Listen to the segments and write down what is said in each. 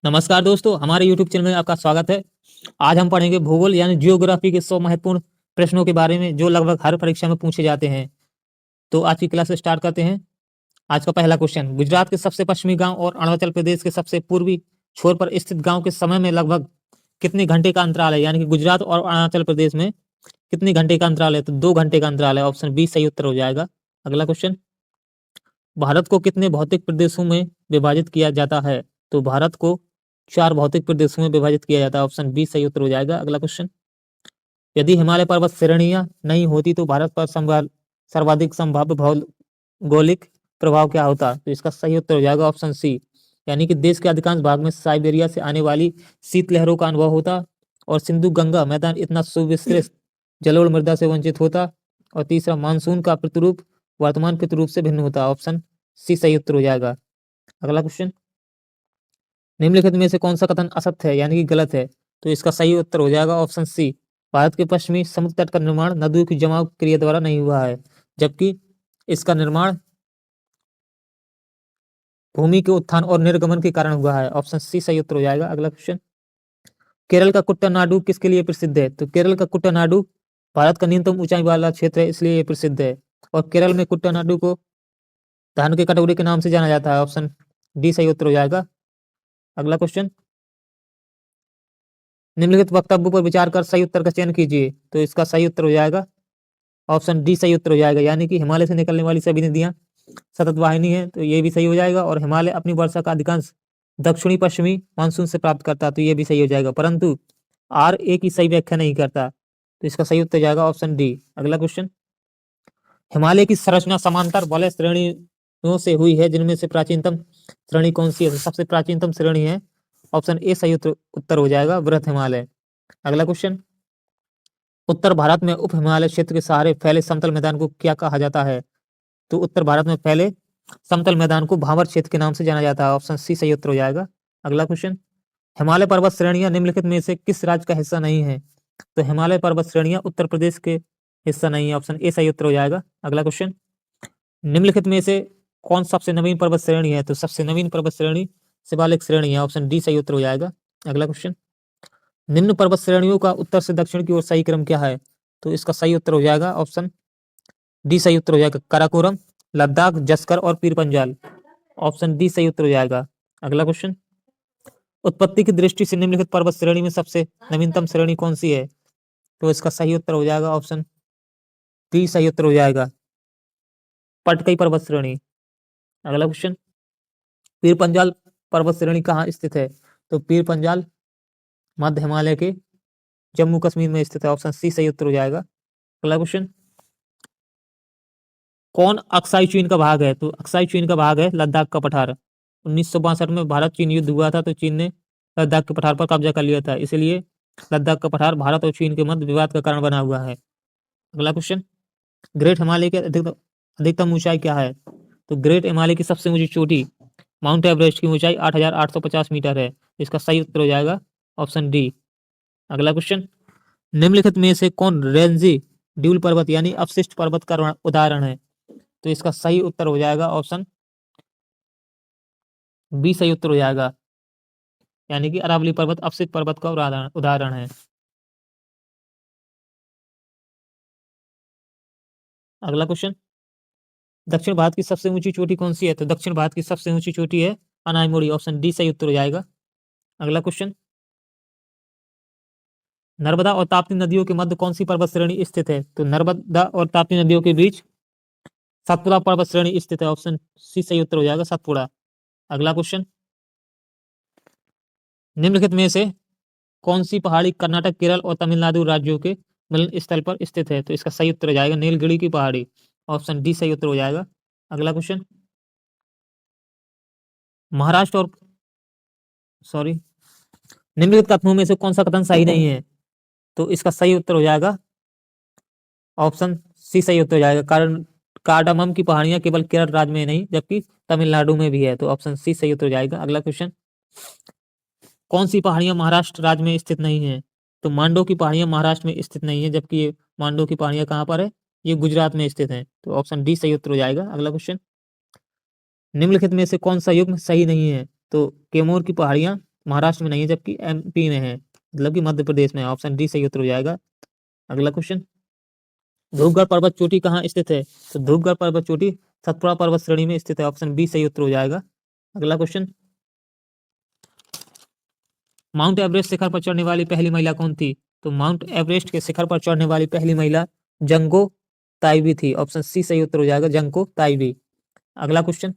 नमस्कार दोस्तों, हमारे YouTube चैनल में आपका स्वागत है। आज हम पढ़ेंगे भूगोल यानी जियोग्राफी के 100 महत्वपूर्ण प्रश्नों के बारे में जो लगभग हर परीक्षा में पूछे जाते हैं। तो आज की क्लास स्टार्ट करते हैं। आज का पहला क्वेश्चन, गुजरात के सबसे पश्चिमी गांव और अरुणाचल प्रदेश के सबसे पूर्वी छोर पर स्थित गांव के समय में लगभग कितने घंटे का अंतराल है? यानी कि गुजरात और अरुणाचल प्रदेश में कितने घंटे का अंतराल है? तो 2 घंटे का अंतराल है। ऑप्शन बी सही उत्तर हो जाएगा। अगला क्वेश्चन, भारत को कितने भौतिक प्रदेशों में विभाजित किया जाता है? तो भारत को 4 भौतिक प्रदेशों में विभाजित किया जाता है। ऑप्शन बी सही उत्तर हो जाएगा। अगला क्वेश्चन, यदि हिमालय पर्वत श्रेणियां नहीं होती तो भारत पर सर्वाधिक संभाव्य भौगोलिक प्रभाव क्या होता? तो इसका सही उत्तर हो जाएगा ऑप्शन सी, यानी कि देश के अधिकांश भाग में साइबेरिया से आने वाली शीतलहरों का अनुभव होता और सिंधु गंगा मैदान इतना सुविस्तृत जलोढ़ मृदा से वंचित होता। और तीसरा, मानसून का प्रतिरूप वर्तमान प्रतिरूप से भिन्न होता। ऑप्शन सी सही उत्तर हो जाएगा। अगला क्वेश्चन, निम्नलिखित में से कौन सा कथन असत्य है यानी कि गलत है? तो इसका सही उत्तर हो जाएगा ऑप्शन सी, भारत के पश्चिमी समुद्र तट का निर्माण नदियों की जमाव क्रिया द्वारा नहीं हुआ है, जबकि इसका निर्माण भूमि के उत्थान और निर्गमन के कारण हुआ है। ऑप्शन सी सही उत्तर हो जाएगा। अगला क्वेश्चन, केरल का कुट्टानाडु किसके लिए प्रसिद्ध है? तो केरल का कुट्टानाडु भारत का न्यूनतम ऊंचाई वाला क्षेत्र है, इसलिए ये प्रसिद्ध है। और केरल में कुट्टानाडु को धान के कटोरे के नाम से जाना जाता है। ऑप्शन डी सही उत्तर हो जाएगा। अगला क्वेश्चन, निम्नलिखित वक्तव्यों पर विचार कर सही उत्तर का चयन कीजिए। तो इसका सही उत्तर हो जाएगा ऑप्शन डी सही उत्तर हो जाएगा, यानी कि हिमालय से निकलने वाली सभी नदियां सतत वाहिनी है, तो ये भी सही हो जाएगा। और हिमालय अपनी वर्षा का अधिकांश दक्षिणी पश्चिमी मानसून से प्राप्त करता है, तो ये भी सही हो जाएगा। परंतु आर ए की सही व्याख्या नहीं करता, तो इसका सही उत्तर जाएगा ऑप्शन डी। अगला क्वेश्चन, हिमालय की संरचना समांतर वलय श्रेणियों से हुई है, जिनमें से प्राचीनतम श्रेणी कौन सी है? तो सबसे प्राचीनतम श्रेणी है ऑप्शन ए सही उत्तर हो जाएगा, वृहत हिमालय। अगला क्वेश्चन, उत्तर भारत में उप हिमालय क्षेत्र के सहारे फैले समतल मैदान को क्या कहा जाता है? तो उत्तर भारत में फैले समतल मैदान को भावर क्षेत्र के नाम से जाना जाता है। ऑप्शन सी सही उत्तर हो जाएगा। अगला क्वेश्चन, हिमालय पर्वत श्रेणियां निम्नलिखित में से किस राज्य का हिस्सा नहीं है? तो हिमालय पर्वत श्रेणियां उत्तर प्रदेश के हिस्सा नहीं है। ऑप्शन ए सही उत्तर हो जाएगा। अगला क्वेश्चन, निम्नलिखित में से कौन सबसे नवीन पर्वत श्रेणी है? तो सबसे नवीन पर्वत श्रेणी शिवालिक श्रेणी है। ऑप्शन डी सही उत्तर हो जाएगा। अगला क्वेश्चन, निम्न पर्वत श्रेणियों का उत्तर से दक्षिण की ओर सही क्रम क्या है? तो इसका सही उत्तर हो जाएगा ऑप्शन डी सही उत्तर हो जाएगा, काराकोरम, लद्दाख, जस्कर और पीर पंजाल। ऑप्शन डी सही उत्तर हो जाएगा। अगला क्वेश्चन, उत्पत्ति की दृष्टि से निम्नलिखित पर्वत श्रेणी में सबसे नवीनतम श्रेणी कौन सी है? तो इसका सही उत्तर हो जाएगा ऑप्शन डी सही उत्तर हो जाएगा, पटकई पर्वत श्रेणी। अगला क्वेश्चन, पीर पंजाल पर्वत श्रेणी कहाँ स्थित है? तो पीर पंजाल मध्य हिमालय के जम्मू कश्मीर में स्थित है। ऑप्शन सी सही उत्तर हो जाएगा। अगला क्वेश्चन, कौन अक्साई चीन का भाग है? तो अक्साई चीन का भाग है लद्दाख का पठार। 1962 में भारत चीन युद्ध हुआ था, तो चीन ने लद्दाख के पठार पर कब्जा कर लिया था, इसलिए लद्दाख का पठार भारत और चीन के मध्य विवाद का कारण बना हुआ है। अगला क्वेश्चन, ग्रेट हिमालय की अधिकतम ऊंचाई क्या है? तो ग्रेट हिमालय की सबसे ऊंची चोटी माउंट एवरेस्ट की ऊंचाई 8,850 मीटर है। इसका सही उत्तर हो जाएगा ऑप्शन डी। अगला क्वेश्चन, निम्नलिखित में से कौन रेंजी ड्यूल पर्वत यानी अवशिष्ट पर्वत का उदाहरण है? तो इसका सही उत्तर हो जाएगा ऑप्शन बी सही उत्तर हो जाएगा, यानी कि अरावली पर्वत अवशिष्ट पर्वत का उदाहरण है। अगला क्वेश्चन, दक्षिण भारत की सबसे ऊंची चोटी कौन सी है? तो दक्षिण भारत की सबसे ऊंची चोटी है अनायमुड़ी। ऑप्शन डी सही उत्तर हो जाएगा। अगला क्वेश्चन, नर्मदा और ताप्ती नदियों के मध्य कौन सी पर्वत श्रेणी स्थित है? तो नर्मदा और ताप्ती नदियों के बीच सतपुड़ा पर्वत श्रेणी स्थित है। ऑप्शन सी सही उत्तर हो जाएगा, सतपुड़ा। अगला क्वेश्चन, निम्नलिखित में से कौन सी पहाड़ी कर्नाटक, केरल और तमिलनाडु राज्यों के मिलन स्थल पर स्थित है? तो इसका सही उत्तर हो जाएगा नीलगिरी की पहाड़ी। ऑप्शन डी सही उत्तर हो जाएगा। अगला क्वेश्चन, महाराष्ट्र और सॉरी निम्नलिखित कथनों में से कौन सा कथन सही नहीं है? तो इसका सही उत्तर हो जाएगा ऑप्शन सी सही उत्तर हो जाएगा, कारण कार्डामम की पहाड़ियां केवल केरल राज्य में नहीं जबकि तमिलनाडु में भी है, तो ऑप्शन सी सही उत्तर हो जाएगा। अगला क्वेश्चन, कौन सी पहाड़ियां महाराष्ट्र राज्य में स्थित नहीं है? तो मांडो की पहाड़ियां महाराष्ट्र में स्थित नहीं है, जबकि ये मांडो की पहाड़ियां कहाँ पर है? ये गुजरात में स्थित है, तो ऑप्शन डी सही उत्तर हो जाएगा। अगला क्वेश्चन, निम्नलिखित में से कौन सा युग्म सही नहीं है? तो कैमूर की पहाड़ियां महाराष्ट्र में नहीं है जबकि MP में है, मतलब कि मध्य प्रदेश में है। ऑप्शन डी सही उत्तर हो जाएगा। अगला क्वेश्चन, ध्रुवगढ़ पर्वत चोटी कहाँ स्थित है? तो ध्रुवगढ़ पर्वत चोटी सतपुड़ा पर्वत श्रेणी में स्थित है। ऑप्शन बी सही उत्तर हो जाएगा। अगला क्वेश्चन, माउंट एवरेस्ट शिखर पर चढ़ने वाली पहली महिला कौन थी? तो माउंट एवरेस्ट के शिखर पर चढ़ने वाली पहली महिला जंगो ताइबी थी। ऑप्शन सी सही उत्तर हो जाएगा, जंगो ताइबी। अगला क्वेश्चन,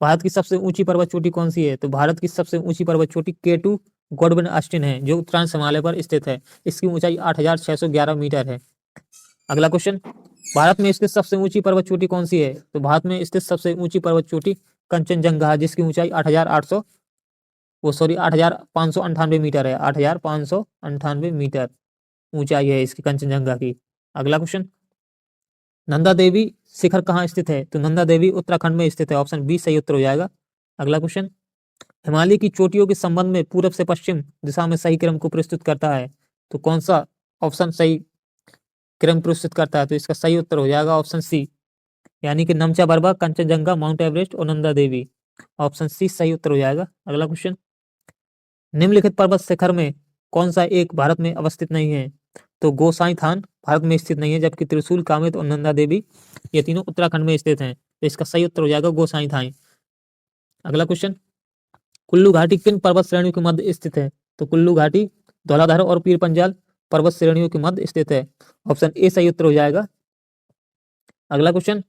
भारत की सबसे ऊंची पर्वत चोटी कौन सी है? तो भारत की सबसे ऊंची पर्वत चोटी K2 गॉडविन ऑस्टिन है, जो उत्तरांश हिमालय पर स्थित है। इसकी ऊंचाई 8611 मीटर है। अगला क्वेश्चन, भारत में स्थित सबसे ऊंची पर्वत चोटी कौन सी है? तो भारत में स्थित सबसे ऊंची पर्वत चोटी कंचनजंगा है, जिसकी ऊंचाई 8,598 मीटर है। 8,598 मीटर ऊंचाई है इसकी कंचनजंगा की। अगला क्वेश्चन, नंदा देवी शिखर कहाँ स्थित है? तो नंदा देवी उत्तराखंड में स्थित है। ऑप्शन बी सही उत्तर हो जाएगा। अगला क्वेश्चन, हिमालय की चोटियों के संबंध में पूरब से पश्चिम दिशा में सही क्रम को प्रस्तुत करता है? तो कौन सा ऑप्शन सही क्रम प्रस्तुत करता है? तो इसका सही उत्तर हो जाएगा ऑप्शन सी, यानी कि नमचा बरबा, कंचनजंगा, माउंट एवरेस्ट और नंदा देवी। ऑप्शन सी सही उत्तर हो जाएगा। अगला क्वेश्चन, निम्नलिखित पर्वत शिखर में कौन सा एक भारत में अवस्थित नहीं है? तो गोसाई थान भारत में स्थित नहीं है, जबकि त्रिशूल, कामेत और नंदा देवी ये तीनों उत्तराखंड में स्थित हैं। तो इसका सही उत्तर हो जाएगा गोसाई थान। अगला क्वेश्चन, कुल्लू घाटी किन पर्वत श्रेणियों के मध्य स्थित है? तो कुल्लू घाटी धौलाधार और पीर पंजाल पर्वत श्रेणियों के मध्य स्थित है। ऑप्शन ए सही उत्तर हो जाएगा। अगला क्वेश्चन,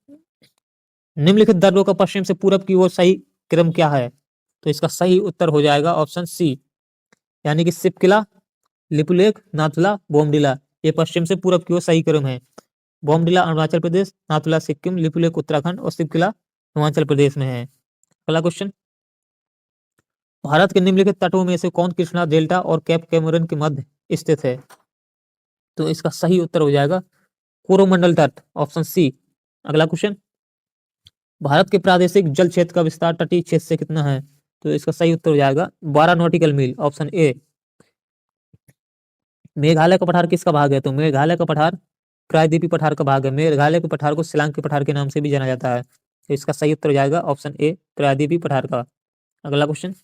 निम्नलिखित दर्रों का पश्चिम से पूरब की ओर सही क्रम क्या है? तो इसका सही उत्तर हो जाएगा ऑप्शन सी, यानी कि शिवकिला, लिपुलेख, नाथुला, बोमडिला। ये पश्चिम से पूरब की ओर सही क्रम है। बोमडिला अरुणाचल प्रदेश, नाथुला सिक्किम, लिपुलेख उत्तराखंड और शिवकिला हिमाचल प्रदेश में है। अगला क्वेश्चन, भारत के निम्नलिखित तटों में से कौन कृष्णा डेल्टा और कैप कैमरन के मध्य स्थित है? तो इसका सही उत्तर हो जाएगा कोरोमंडल तट। Option C. अगला क्वेश्चन, भारत के प्रादेशिक जल क्षेत्र का विस्तार तटीय क्षेत्र से कितना है? तो इसका सही उत्तर हो जाएगा 12 नॉटिकल मील। Option A. मेघालय का पठार किसका भाग है? तो मेघालय का पठार प्रायद्वीपीय पठार का भाग है। मेघालय के पठार को शिलांग के पठार के नाम से भी जाना जाता है। तो इसका सही उत्तर हो जाएगा ऑप्शन ए, प्रायद्वीपीय पठार का। अगला क्वेश्चन,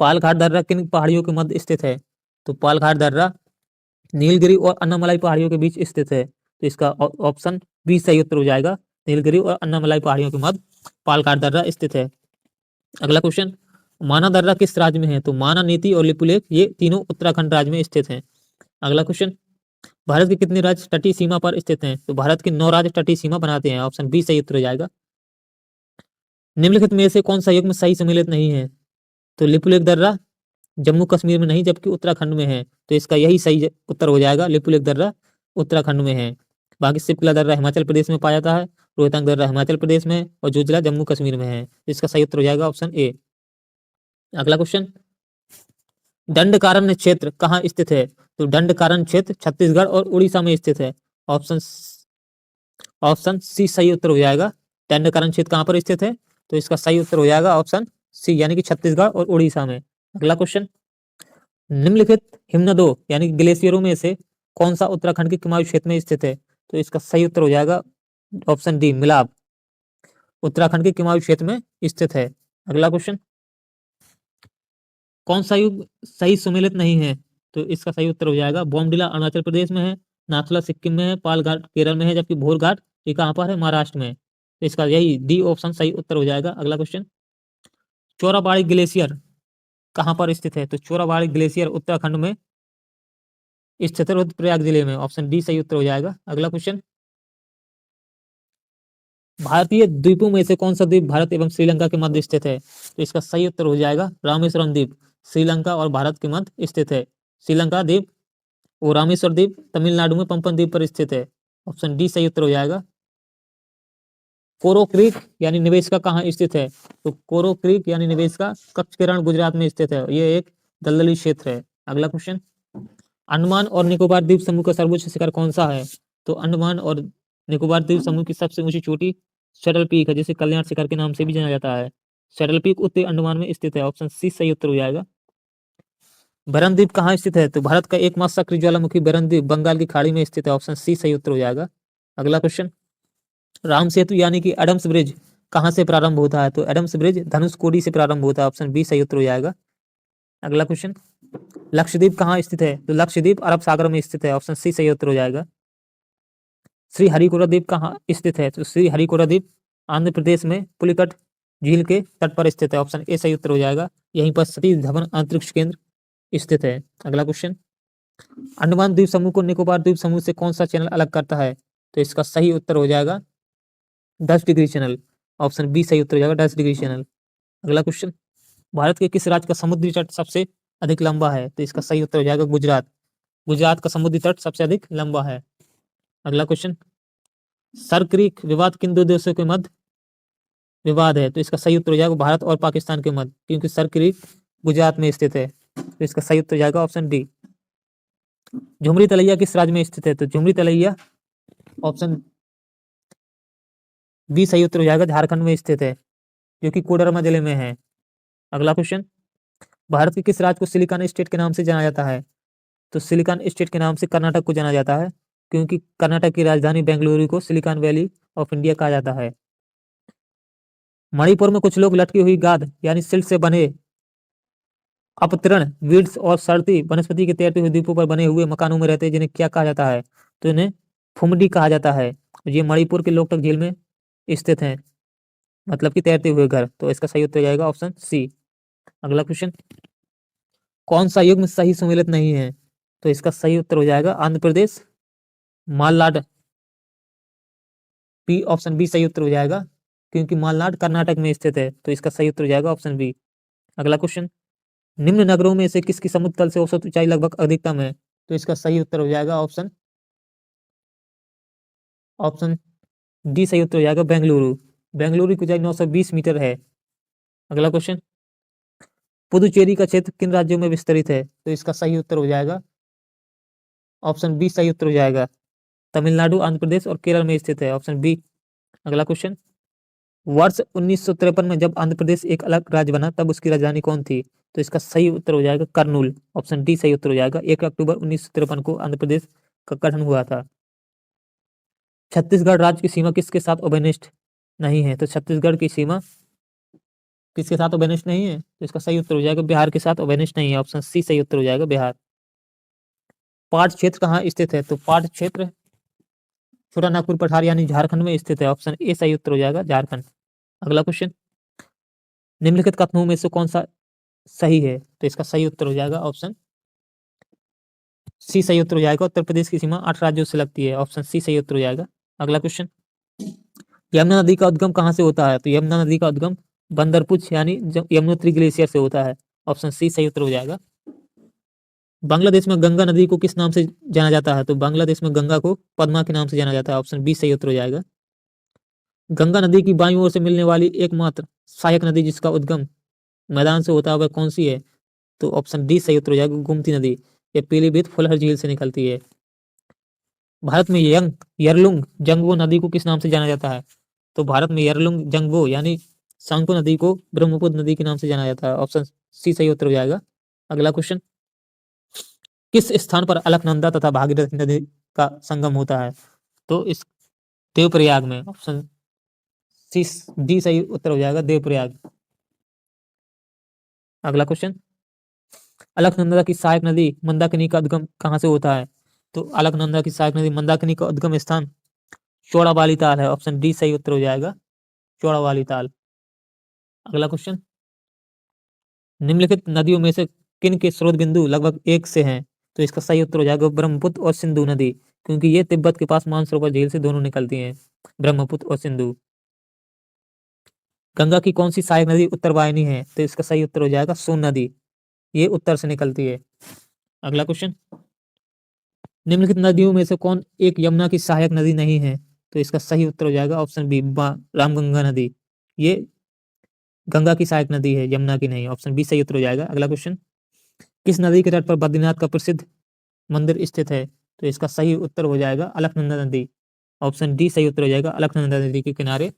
पालघाट दर्रा किन पहाड़ियों के मध्य स्थित है? तो पालघाट दर्रा नीलगिरी और अन्नामलाई पहाड़ियों के बीच स्थित है। तो इसका ऑप्शन बी सही उत्तर हो जाएगा। नीलगिरी और अन्नामलाई पहाड़ियों के मध्य पालघाट दर्रा स्थित है। अगला क्वेश्चन, माना दर्रा किस राज्य में है? तो माना, नीति और लिपुलेख ये तीनों उत्तराखंड राज्य में स्थित हैं। अगला क्वेश्चन, भारत के कितने राज्य तटीय सीमा पर स्थित हैं? तो भारत के 9 राज्य तटीय सीमा बनाते हैं। ऑप्शन बी सही उत्तर हो जाएगा। निम्नलिखित में से कौन सा युग्म सही सम्मिलित नहीं है? तो लिपुलेख दर्रा जम्मू कश्मीर में नहीं जबकि उत्तराखंड में है। तो इसका यही सही उत्तर हो जाएगा, लिपुलेख दर्रा उत्तराखंड में है। बाकी शिवकिला दर्रा हिमाचल प्रदेश में पाया जाता है, रोहतांग दर्रा हिमाचल प्रदेश में और जोजिला जम्मू कश्मीर में है। इसका सही उत्तर हो जाएगा ऑप्शन ए। अगला क्वेश्चन, दंडकारण्य क्षेत्र कहाँ स्थित है? तो दंडकारण्य क्षेत्र छत्तीसगढ़ और उड़ीसा में स्थित है। ऑप्शन सी सही उत्तर हो जाएगा। दंडकारण्य क्षेत्र कहाँ पर स्थित है? तो इसका सही उत्तर हो जाएगा ऑप्शन सी, यानी कि छत्तीसगढ़ और उड़ीसा में। अगला क्वेश्चन, निम्नलिखित हिमनदों यानी ग्लेशियरों में से कौन सा उत्तराखंड के कुमाऊं क्षेत्र में स्थित है? तो इसका सही उत्तर हो जाएगा ऑप्शन डी, मिलाब उत्तराखंड के कुमाऊं क्षेत्र में स्थित है। अगला क्वेश्चन, कौन सा युग सही सुमेलित नहीं है? तो इसका सही उत्तर हो जाएगा बोमडिला अरुणाचल प्रदेश में है, नाथुला सिक्किम में है, पालघाट केरल में है, जबकि भोरघाट ये कहाँ पर है? महाराष्ट्र में। तो इसका यही डी ऑप्शन सही उत्तर हो जाएगा। अगला क्वेश्चन, चोराबाड़ी ग्लेशियर कहाँ पर स्थित है? तो चोराबाड़ी ग्लेशियर उत्तराखंड में स्थित है, रुद्रप्रयाग जिले में। ऑप्शन डी सही उत्तर हो जाएगा। अगला क्वेश्चन, भारतीय द्वीपों में से कौन सा द्वीप भारत एवं श्रीलंका के मध्य स्थित है? तो इसका सही उत्तर हो जाएगा रामेश्वरम द्वीप, श्रीलंका और भारत के मध्य स्थित है। श्रीलंका द्वीप और रामेश्वर द्वीप तमिलनाडु में पंपन द्वीप पर स्थित है। ऑप्शन डी सही उत्तर हो जाएगा। कोरो क्रीक यानी निवेशिका कहाँ स्थित है? तो कोरो क्रीक यानी निवेशिका कच्छकिरण गुजरात में स्थित है। ये एक दलदली क्षेत्र है। अगला क्वेश्चन, अंडमान और निकोबार द्वीप समूह का सर्वोच्च शिखर कौन सा है? तो अंडमान और निकोबार द्वीप समूह की सबसे ऊंची चोटी सैडल पीक है, जिसे कल्याण शिखर के नाम से भी जाना जाता है। सैडल पीक उत्तरी अंडमान में स्थित है। ऑप्शन सी सही उत्तर हो जाएगा। बरन द्वीप कहाँ स्थित है? तो भारत का एकमात्र सक्रिय ज्वालामुखी बरन द्वीप बंगाल की खाड़ी में स्थित है। ऑप्शन सी सही उत्तर हो जाएगा। अगला क्वेश्चन, राम सेतु यानी कि एडम्स ब्रिज कहाँ से प्रारंभ होता है? तो एडम्स ब्रिज धनुषकोडी से प्रारंभ होता है। ऑप्शन बी सही उत्तर हो जाएगा। अगला क्वेश्चन, लक्षद्वीप कहाँ स्थित है? तो लक्षद्वीप अरब सागर में स्थित है, ऑप्शन सी सही उत्तर हो जाएगा। श्री हरिकोटा द्वीप कहाँ स्थित है? तो श्री हरिकोटा द्वीप आंध्र प्रदेश में पुलिकट झील के तट पर स्थित है, ऑप्शन ए सही उत्तर हो जाएगा। यहीं पर सतीश धवन अंतरिक्ष केंद्र स्थित है। अगला क्वेश्चन, अंडमान द्वीप समूह को निकोबार द्वीप समूह से कौन सा चैनल अलग करता है? तो इसका सही उत्तर हो जाएगा 10 डिग्री चैनल, ऑप्शन बी सही उत्तर हो जाएगा 10 डिग्री चैनल। अगला क्वेश्चन, भारत के किस राज्य का समुद्री तट सबसे अधिक लंबा है? तो इसका सही उत्तर हो जाएगा गुजरात। गुजरात का समुद्री तट सबसे अधिक लंबा है। अगला क्वेश्चन, सर क्रीक विवाद किन दो देशों के मध्य विवाद है? तो इसका सही उत्तर हो जाएगा भारत और पाकिस्तान के मध्य, क्योंकि सर क्रीक गुजरात में स्थित है। तो इसका सही उत्तर हो जाएगा ऑप्शन डी। झुमरी तलैया किस राज्य में स्थित है? तो झुमरी तलैया ऑप्शन बी सही उत्तर हो जाएगा, झारखंड में स्थित है, जो कि कोडरमा जिले में है। अगला क्वेश्चन, भारत के किस राज्य को सिलिकॉन स्टेट के नाम से जाना जाता है? तो सिलिकॉन स्टेट के नाम से कर्नाटक को जाना जाता है, क्योंकि कर्नाटक की राजधानी बेंगलुरु को सिलिकॉन वैली ऑफ इंडिया कहा जाता है। मणिपुर में कुछ लोग लटकी हुई गाद यानी सिल्क से बने अपतरण वीड्स और सरती वनस्पति के तैरते हुए द्वीपों पर बने हुए मकानों में रहते हैं, जिन्हें क्या कहा जाता है? तो इन्हें फुमडी कहा जाता है। ये मणिपुर के लोकटक झील में स्थित हैं, मतलब कि तैरते हुए घर। तो इसका सही उत्तर जाएगा ऑप्शन सी। अगला क्वेश्चन, कौन सा युग्म सही सुमेलित नहीं है? तो इसका सही उत्तर हो जाएगा Andhra Pradesh मालनाड, B option B सही उत्तर हो जाएगा, क्योंकि मालनाड कर्नाटक में स्थित है। तो इसका सही उत्तर हो जाएगा ऑप्शन बी। अगला क्वेश्चन, निम्न नगरों में से किसकी समुद्र तल से औसत ऊंचाई लगभग अधिकतम है? तो इसका सही उत्तर हो जाएगा ऑप्शन डी सही उत्तर हो जाएगा बेंगलुरु। बेंगलुरु की ऊंचाई 920 मीटर है। अगला क्वेश्चन, पुदुचेरी का क्षेत्र किन राज्यों में विस्तरित है? तो इसका सही उत्तर हो जाएगा ऑप्शन बी सही उत्तर हो जाएगा, तमिलनाडु, आंध्र प्रदेश और केरल में स्थित है, ऑप्शन बी। अगला क्वेश्चन, वर्ष 1953 में जब आंध्र प्रदेश एक अलग राज्य बना तब उसकी राजधानी कौन थी? तो इसका सही उत्तर हो जाएगा कर्नूल, ऑप्शन डी सही उत्तर हो जाएगा। 1 अक्टूबर 1953 को आंध्र प्रदेश का गठन हुआ था। छत्तीसगढ़ राज्य की सीमा किसके साथ अभिनिष्ठ नहीं है? तो छत्तीसगढ़ की सीमा किसके साथ अभिनिष्ठ नहीं है? तो इसका सही उत्तर हो जाएगा बिहार के साथ अभिनिष्ठ नहीं है, ऑप्शन सी सही उत्तर हो जाएगा बिहार। पाट क्षेत्र कहाँ स्थित है? तो पाट क्षेत्र छोटा नागपुर पठार यानी झारखंड में स्थित है, ऑप्शन ए सही उत्तर हो जाएगा झारखंड। अगला क्वेश्चन, निम्नलिखित कथनों में से कौन सा सही है? तो इसका सही उत्तर हो जाएगा ऑप्शन सी सही उत्तर हो जाएगा। उत्तर प्रदेश की सीमा 8 राज्यों से लगती है, ऑप्शन सी सही उत्तर हो जाएगा। अगला क्वेश्चन, यमुना नदी का उद्गम कहाँ से होता है? तो यमुना नदी का उद्गम बंदरपुछ यानी यमुनोत्री ग्लेशियर से होता है, ऑप्शन सी सही उत्तर हो जाएगा। बांग्लादेश में गंगा नदी को किस नाम से जाना जाता है? तो बांग्लादेश में गंगा को पद्मा के नाम से जाना जाता है, ऑप्शन बी सही उत्तर हो जाएगा। गंगा नदी की बाईं ओर से मिलने वाली एकमात्र सहायक नदी जिसका उद्गम मैदान से होता है वह कौन सी है? तो ऑप्शन डी सही उत्तर हो जाएगा गोमती नदी। यह पीलीभीत फुलहर झील से निकलती है। भारत में यरलुंग जंगबो नदी को किस नाम से जाना जाता है? तो भारत में यरलुंग जंगबो यानी सांको नदी को ब्रह्मपुत्र नदी के नाम से जाना जाता है, ऑप्शन सी सही उत्तर हो जाएगा। अगला क्वेश्चन, किस स्थान पर अलकनंदा तथा भागीरथी नदी का संगम होता है? तो इस देवप्रयाग में, ऑप्शन सी डी सही उत्तर हो जाएगा देवप्रयाग। अगला क्वेश्चन, अलकनंदा की सहायक नदी मंदाकिनी का उद्गम कहाँ से होता है? तो अलकनंदा की सहायक नदी मंदाकिनी का उद्गम स्थान चौड़ाबाली ताल है, ऑप्शन डी सही उत्तर हो जाएगा चौड़ाबाली ताल। अगला क्वेश्चन, निम्नलिखित नदियों में से किन के स्रोत बिंदु लगभग एक से हैं? तो इसका सही उत्तर हो जाएगा ब्रह्मपुत्र और सिंधु नदी, क्योंकि ये तिब्बत के पास मानसरोवर झील से दोनों निकलती हैं, ब्रह्मपुत्र और सिंधु। गंगा की कौन सी सहायक नदी उत्तर वाहिनी है? तो इसका सही उत्तर हो जाएगा सोन नदी, ये उत्तर से निकलती है। अगला क्वेश्चन, निम्नलिखित नदियों में से कौन एक यमुना की सहायक नदी नहीं है? तो इसका सही उत्तर हो जाएगा ऑप्शन बी रामगंगा नदी, ये गंगा की सहायक नदी है, यमुना की नहीं, ऑप्शन बी सही उत्तर हो जाएगा। अगला क्वेश्चन, किस नदी के तट पर बद्रीनाथ का प्रसिद्ध मंदिर स्थित है? तो इसका सही उत्तर हो जाएगा अलकनंदा नदी, ऑप्शन डी सही उत्तर हो जाएगा। अलकनंदा नदी के किनारे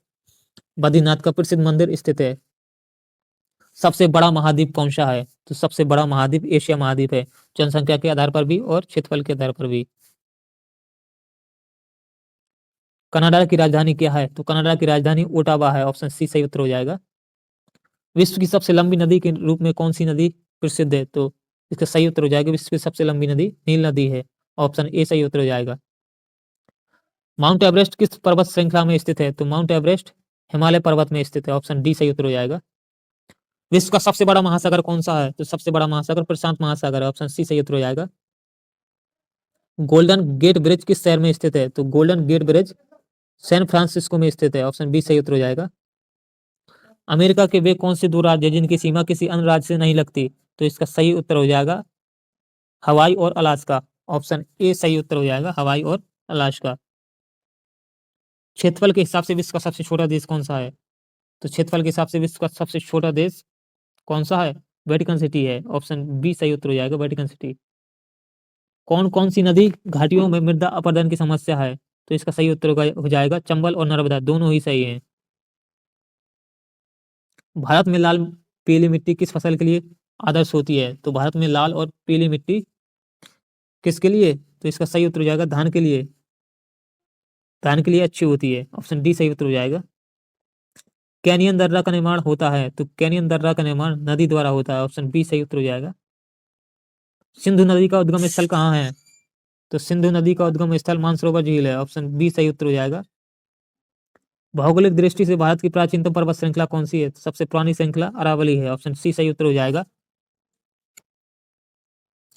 बद्रीनाथ का प्रसिद्ध मंदिर स्थित है। सबसे बड़ा महाद्वीप कौन सा है? तो सबसे बड़ा महाद्वीप एशिया महाद्वीप है, जनसंख्या के आधार पर भी और क्षेत्रफल के आधार पर भी। कनाडा की राजधानी क्या है? तो कनाडा की राजधानी ओटावा है, ऑप्शन सी सही उत्तर हो जाएगा। विश्व की सबसे लंबी नदी के रूप में कौन सी नदी प्रसिद्ध है, तो इसका सही उत्तर हो जाएगा विश्व की सबसे लंबी नदी नील नदी है। ऑप्शन ए सही उत्तर हो जाएगा। माउंट एवरेस्ट किस पर्वत श्रृंखला में स्थित है? तो माउंट एवरेस्ट हिमालय पर्वत में स्थित है। ऑप्शन डी सही उत्तर हो जाएगा। विश्व का सबसे बड़ा महासागर कौन सा है? तो सबसे बड़ा महासागर प्रशांत महासागर है। ऑप्शन सी सही उत्तर हो जाएगा। गोल्डन गेट ब्रिज किस शहर में स्थित है? तो Golden Gate Bridge San Francisco में स्थित है। ऑप्शन बी सही उत्तर हो जाएगा। अमेरिका के वे कौन से दो राज्य हैं जिनकी सीमा किसी अन्य राज्य से नहीं लगती? तो इसका सही उत्तर हो जाएगा हवाई और अलास्का। ऑप्शन ए सही उत्तर हो जाएगा, हवाई और अलास्का। क्षेत्रफल के हिसाब से विश्व का सबसे छोटा देश कौन सा है? तो क्षेत्रफल के हिसाब से विश्व का सबसे छोटा देश कौन सा है? वेटिकन सिटी है। ऑप्शन बी सही उत्तर हो जाएगा, वेटिकन सिटी। कौन कौन सी नदी घाटियों में मृदा अपरदन की समस्या है? तो इसका सही उत्तर हो जाएगा चंबल और नर्मदा, दोनों ही सही हैं। भारत में लाल पीली मिट्टी किस फसल के लिए आदर्श होती है? तो भारत में लाल और पीली मिट्टी किसके लिए? तो इसका सही उत्तर हो जाएगा धान के लिए। धान के लिए अच्छी होती है। ऑप्शन डी सही उत्तर हो जाएगा। कैनियन दर्रा का निर्माण होता है, तो कैनियन दर्रा का निर्माण नदी द्वारा होता है। ऑप्शन बी सही उत्तर हो जाएगा। सिंधु नदी का उद्गम स्थल कहाँ है? तो सिंधु नदी का उद्गम स्थल मानसरोवर झील है। ऑप्शन बी सही उत्तर हो जाएगा। भौगोलिक दृष्टि से भारत की प्राचीनतम पर्वत श्रृंखला कौन सी है? तो सबसे पुरानी श्रृंखला अरावली है। ऑप्शन सी सही उत्तर हो जाएगा।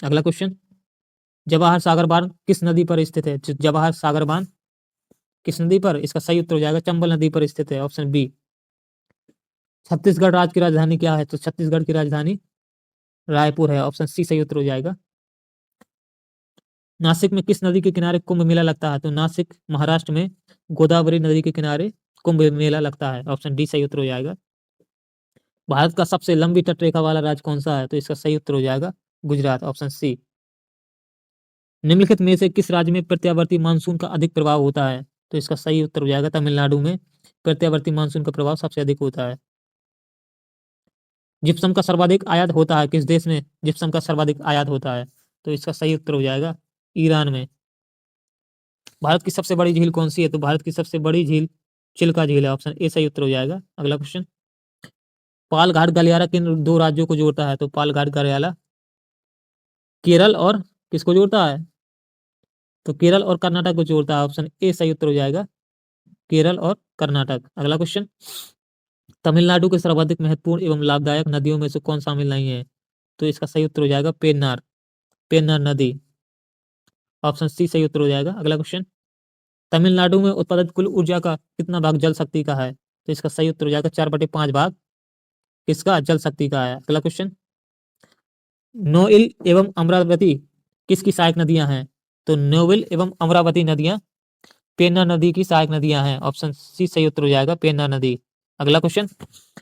अगला क्वेश्चन, जवाहर सागर बांध किस नदी पर स्थित है? जवाहर सागर बांध किस नदी पर? इसका सही उत्तर हो जाएगा चंबल नदी पर स्थित है। Option B. छत्तीसगढ़ राज्य की राजधानी क्या है? तो छत्तीसगढ़ की राजधानी रायपुर है। ऑप्शन सी सही उत्तर हो जाएगा। नासिक में किस नदी के किनारे कुंभ मेला लगता है? तो नासिक महाराष्ट्र में गोदावरी नदी के किनारे कुंभ मेला लगता है। ऑप्शन डी सही उत्तर हो जाएगा। भारत का सबसे लंबी तटरेखा वाला राज्य कौन सा है? तो इसका सही उत्तर हो जाएगा गुजरात। Option C. निम्नलिखित में से किस राज्य में प्रत्यावर्ती मानसून का अधिक प्रभाव होता है? तो इसका सही उत्तर हो जाएगा तमिलनाडु में प्रत्यावर्ती मानसून का प्रभाव सबसे अधिक होता है। जिप्सम का सर्वाधिक आयात होता है किस देश में? जिप्सम का सर्वाधिक आयात होता है, तो इसका सही उत्तर हो जाएगा ईरान में। भारत की सबसे बड़ी झील कौन सी है? तो भारत की सबसे बड़ी झील चिल्का झील है। ऑप्शन ए सही उत्तर हो जाएगा। अगला क्वेश्चन, पालघाट गलियारा किन दो राज्यों को जोड़ता है? तो पालघाट गलियारा केरल और किसको जोड़ता है? तो केरल और कर्नाटक को जोड़ता है। ऑप्शन ए सही उत्तर हो जाएगा, केरल और कर्नाटक। अगला क्वेश्चन, तमिलनाडु के सर्वाधिक महत्वपूर्ण एवं लाभदायक नदियों में से कौन शामिल नहीं है? तो इसका सही उत्तर हो जाएगा पेन्नार, पेन्नार नदी। ऑप्शन सी सही उत्तर हो जाएगा। अगला क्वेश्चन, तमिलनाडु में उत्पादित कुल ऊर्जा का कितना भाग जल शक्ति का है? तो इसका सही उत्तर हो जाएगा 4/5 भाग किसका? जल शक्ति का है। अगला क्वेश्चन, नोइल एवं अमरावती किसकी सहायक नदियां हैं? तो नोइल एवं अमरावती नदियां पेन्नार नदी की सहायक नदियां हैं। ऑप्शन सी सही उत्तर हो जाएगा, पेन्नार नदी। अगला क्वेश्चन,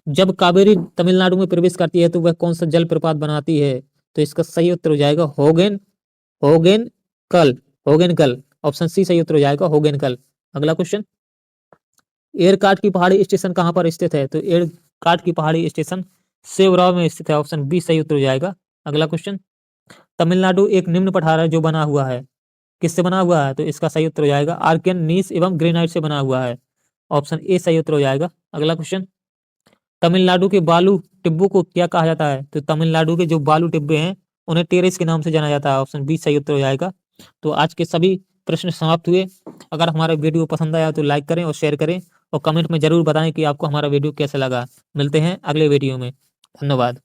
जब कावेरी तमिलनाडु में प्रवेश करती है तो वह कौन सा जल प्रपात बनाती है? तो इसका सही उत्तर हो जाएगा होगेन होगेन कल होगेन कल। ऑप्शन सी सही उत्तर हो जाएगा, होगेन कल। अगला क्वेश्चन, एयरकार्ट की पहाड़ी स्टेशन कहाँ पर स्थित है? तो एयरकार्ट की पहाड़ी स्टेशन सेवराव में स्थित है। ऑप्शन बी सही उत्तर हो जाएगा। अगला क्वेश्चन, तमिलनाडु एक निम्न पठार है जो बना हुआ है, किससे बना हुआ है? तो इसका सही उत्तर हो जाएगा आर्कियन नीस एवं ग्रेनाइट से बना हुआ है। ऑप्शन ए सही उत्तर हो जाएगा। अगला क्वेश्चन, तमिलनाडु के बालू टिब्बों को क्या कहा जाता है? तो तमिलनाडु के जो बालू टिब्बे हैं उन्हें टेरेस के नाम से जाना जाता है। ऑप्शन बी सही उत्तर हो जाएगा। तो आज के सभी प्रश्न समाप्त हुए। अगर हमारा वीडियो पसंद आया तो लाइक करें और शेयर करें और कमेंट में जरूर बताएं कि आपको हमारा वीडियो कैसा लगा। मिलते हैं अगले वीडियो में। धन्यवाद।